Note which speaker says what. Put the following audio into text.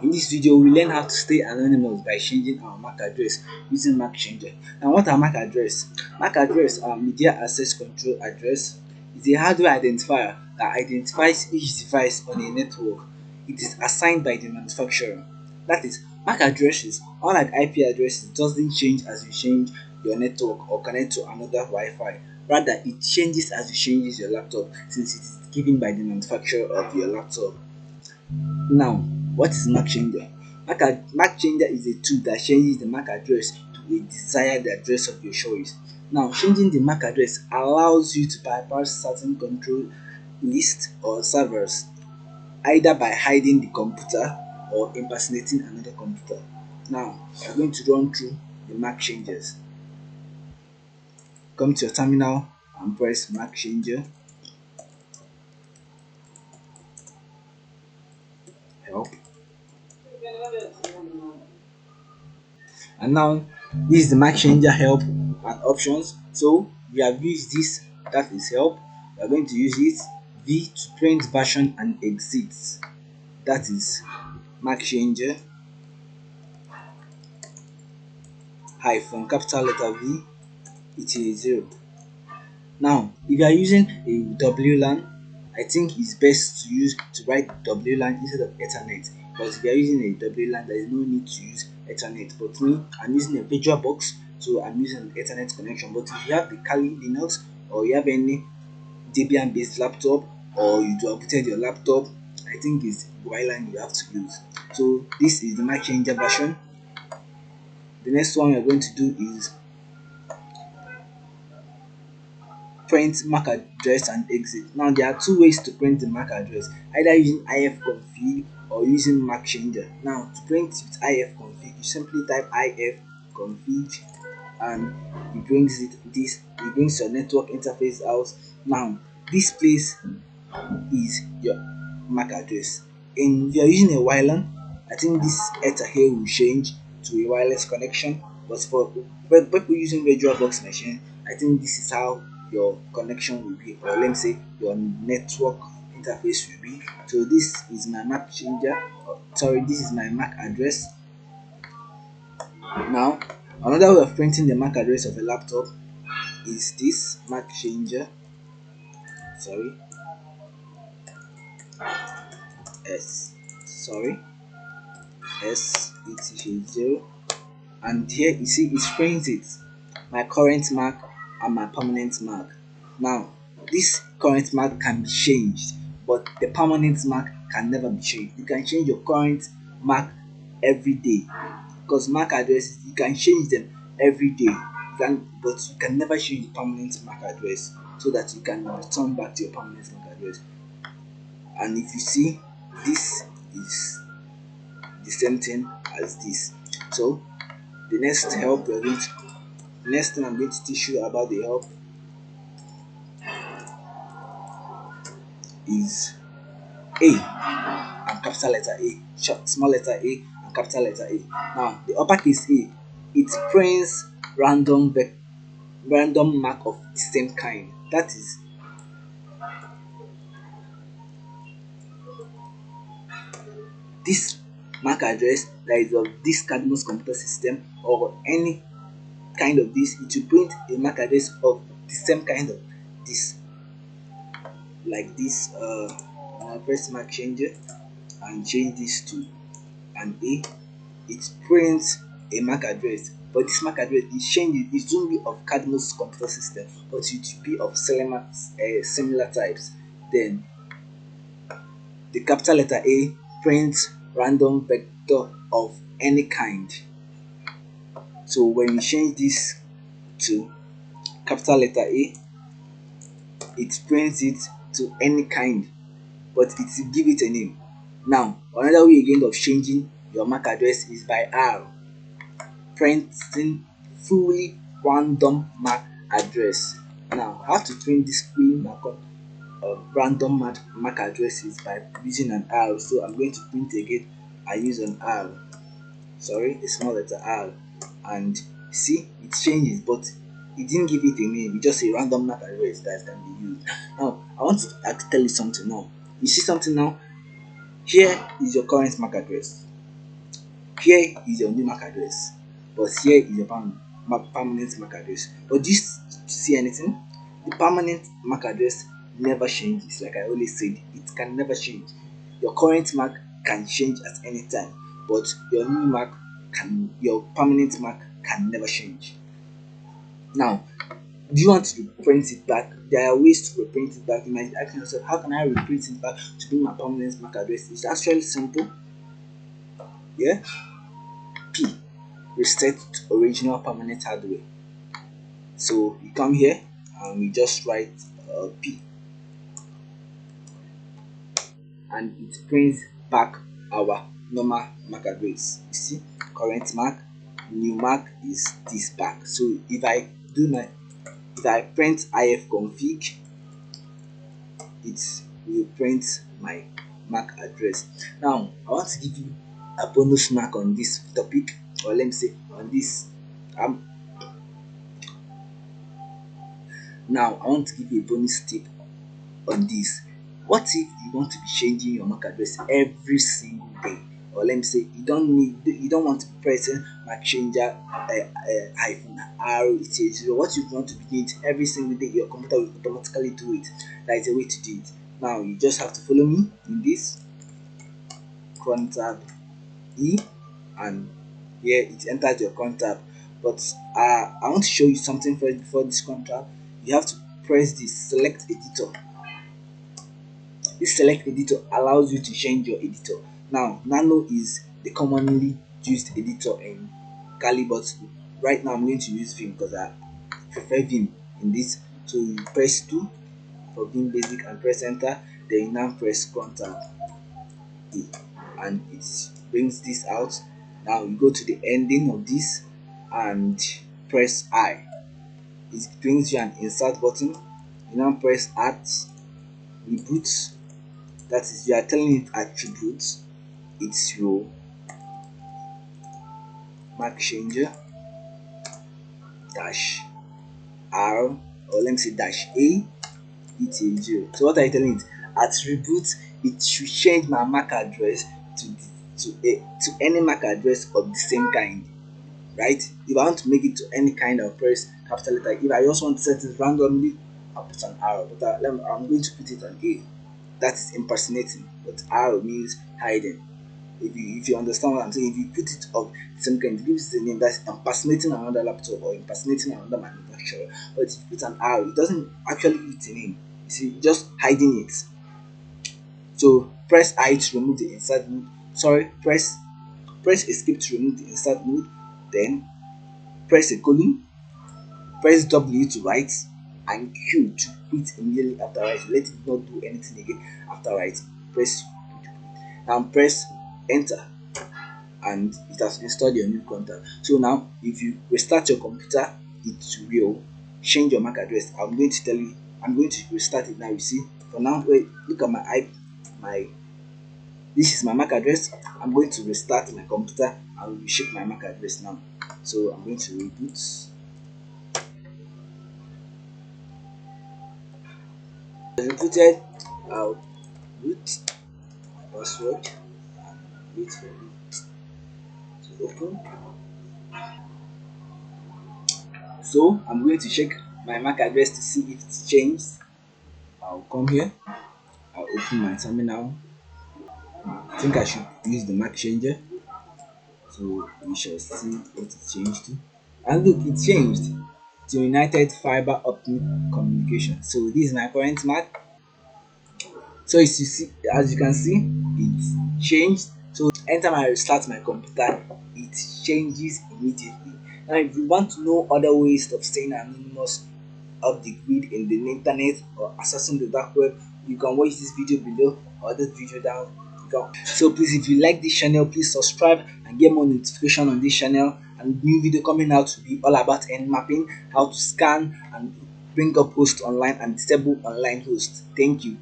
Speaker 1: In this video, we learn how to stay anonymous by changing our MAC address using macchanger. Now, what are MAC address? MAC address are media access control address. It's a hardware identifier that identifies each device on a network. It is assigned by the manufacturer. That is, MAC addresses, unlike IP addresses, doesn't change as you change your network or connect to another Wi-Fi. Rather, it changes as you change your laptop, since it is given by the manufacturer of your laptop. Now, what is macchanger? Macchanger is a tool that changes the MAC address to a desired address of your choice. Now, changing the MAC address allows you to bypass certain control lists or servers, either by hiding the computer or impersonating another computer. Now, we are going to run through the MAC changes. Come to your terminal and press macchanger, help. And now this is the macchanger help and options. So we have used this, that is help. We are going to use it. V to print version and exit, that is macchanger. Hyphen capital letter V, it is 0. Now if you are using a WLAN, I think it's best to write WLAN instead of Ethernet, because if you are using a WLAN, there is no need to use Ethernet. But me, I'm using a virtual box, so I'm using an Ethernet connection. But if you have the Kali Linux, or you have any Debian based laptop, or you dual-booted your laptop, I think it's WLAN you have to use. So this is the macchanger version. The next one we're going to do is print MAC address and exit. Now there are two ways to print the MAC address, either using ifconfig or using macchanger. Now to print with ifconfig, you simply type ifconfig and it brings your network interface out. Now this place is your MAC address. And if you are using a WLAN, I think this ETA here will change to a wireless connection. But for people using virtual box machine, I think this is how your connection will be, or let me say your network interface will be. So this is my macchanger. This is my MAC address. Now another way of printing the MAC address of a laptop is this macchanger. S it is 0, and here you see it prints it, my current MAC and my permanent MAC. Now this current MAC can be changed, but the permanent MAC can never be changed. You can change your current MAC every day, because MAC addresses you can change them every day, but you can never change the permanent MAC address, so that you can return back to your permanent MAC address. And if you see, this is the same thing as this. So the next thing I'm going to teach you about the help is A and capital letter A, small letter A and capital letter A. Now the uppercase A, it prints random MAC of the same kind. That is this MAC address that is of this Cadmus computer system, or any kind of this, it will print a MAC address of the same kind of this, like this. I'll press macchanger and change this to an A. It prints a MAC address, but this MAC address is changed. It won't be of Cadmus computer system, but it will be of similar types. Then the capital letter A prints random vector of any kind. So when you change this to capital letter A, it prints it to any kind, but it will give it a name. Now another way again of changing your MAC address is by R, printing fully random MAC address. Now how to print this fully random MAC address is by using an R. So I'm going to print again. I use an R, a small letter R, and see it changes, but it didn't give it a name. It's just a random MAC address that can be used. Now I want to tell you something now. You see something now? Here is your current MAC address. Here is your new MAC address, but here is your permanent MAC address. But do you see anything? The permanent MAC address never changes. Like I always said, it can never change. Your current MAC can change at any time, but your permanent MAC can never change. Now, do you want to reprint it back? There are ways to reprint it back. You might ask yourself, how can I reprint it back to be my permanent MAC address? It's actually simple. Yeah. P, reset to original permanent hardware. So you come here and we just write P, and it prints back our normal MAC address. You see, current MAC, new MAC is this back. So if I print ifconfig, it will print my MAC address. Now I want to give you a bonus mark on this topic, or let me say on this. Now I want to give you a bonus tip on this. What if you want to be changing your MAC address every single day? Or let me say you don't want to be pressing macchanger -r etc. What you want to be doing it every single day, your computer will automatically do it. There is a way to do it. Now you just have to follow me in this. Cron tab E, and here it enters your cron tab. But I want to show you something first before this cron tab. You have to press the select editor. This select editor allows you to change your editor. Now Nano is the commonly used editor in Kali, but right now I'm going to use Vim because I prefer Vim in this. So you press 2 for Vim Basic and press enter. Then you now press Ctrl tab E, and it brings this out. Now you go to the ending of this and press I. It brings you an insert button. You now press add reboot. That is, you are telling it attributes. It's your macchanger -r, or let me say -a etc. So what are you telling it? Attributes, it should change my MAC address to any MAC address of the same kind, right? If I want to make it to any kind, of press capital letter. If I just want to set it randomly, I'll put an R, but I'm going to put it on A. That is impersonating, but R means hiding. If you understand what I'm saying, if you put it of the same kind, it gives it a name that's impersonating another laptop or impersonating another manufacturer. But if you put an R, it doesn't actually give it a name. You see, just hiding it. So press I to remove the insert mode. Sorry, press escape to remove the insert mode. Then press a colon. Press W to write, and Q to quit immediately after writing. Let it not do anything again after writing. Press now, press enter, and it has installed your new contact. So now if you restart your computer, it will change your MAC address. I'm going to restart it now. You see, for now, wait, look at this is my MAC address. I'm going to restart my computer and reshape my MAC address now. So I'm going to reboot. Rebooted, I'll root password and wait for it to open. So I'm going to check my MAC address to see if it's changed. I'll come here, I'll open my terminal. I think I should use the macchanger, so we shall see what it changed to. And look, it changed to United Fiber Optic Communication. So this is my current MAC. So as you can see, it changed. So anytime I restart my computer, it changes immediately. Now if you want to know other ways of staying anonymous off the grid in the internet or accessing the dark web, you can watch this video below or this video down. So please, if you like this channel, please subscribe and get more notification on this channel. And new video coming out will be all about end mapping, how to scan and bring up host online and disable online host. Thank you.